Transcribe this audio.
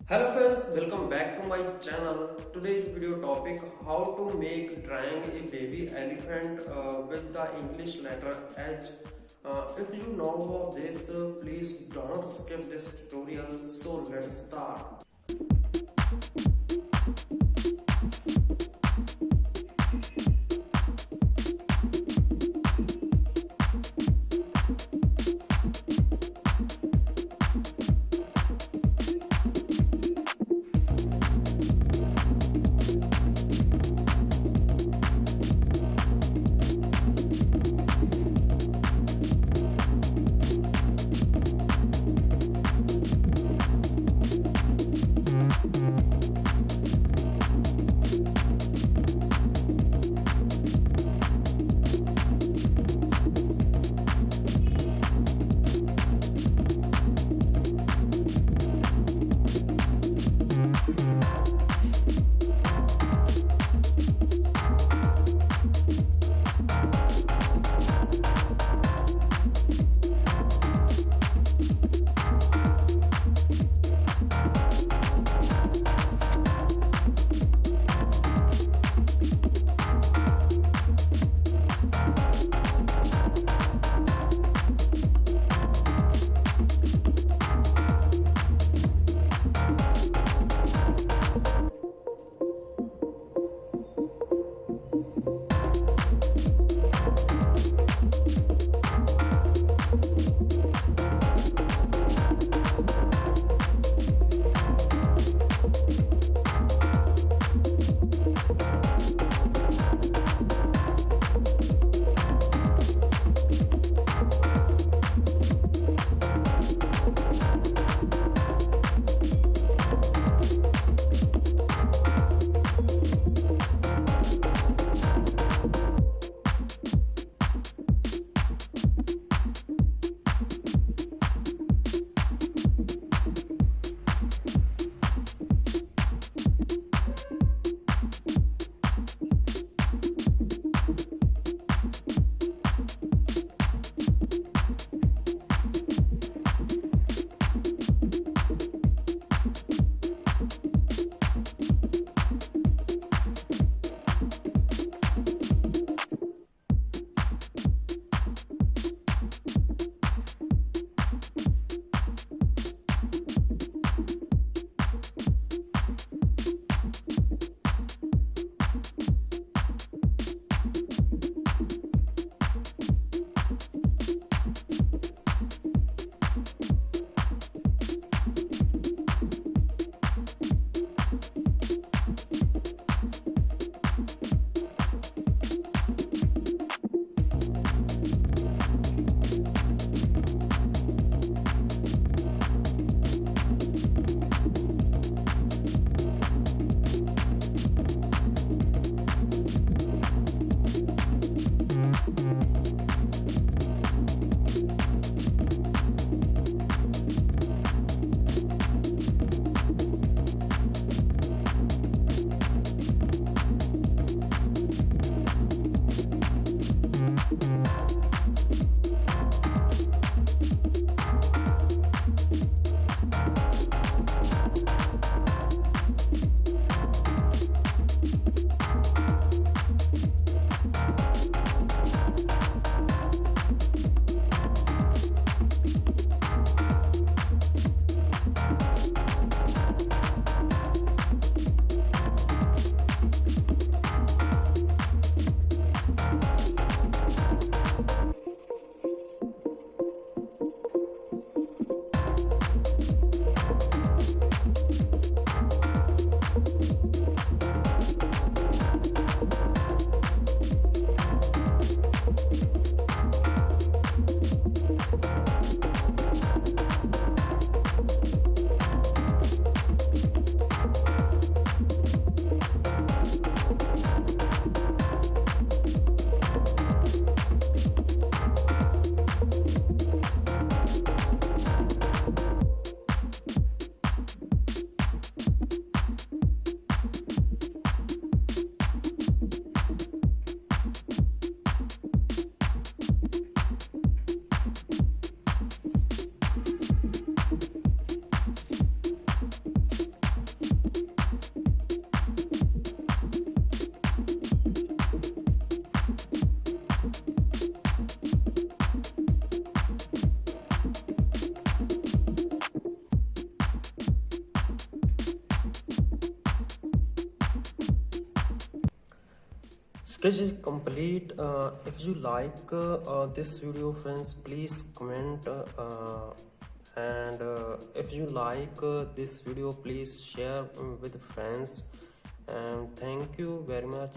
Hello friends, welcome back to my channel. Today's video topic how to make drawing a baby elephant with the English letter H. If you know about this, please don't skip this tutorial. So let's start. sketch is complete. If you like this video, friends, please comment, and if you like this video, please share with friends, and thank you very much.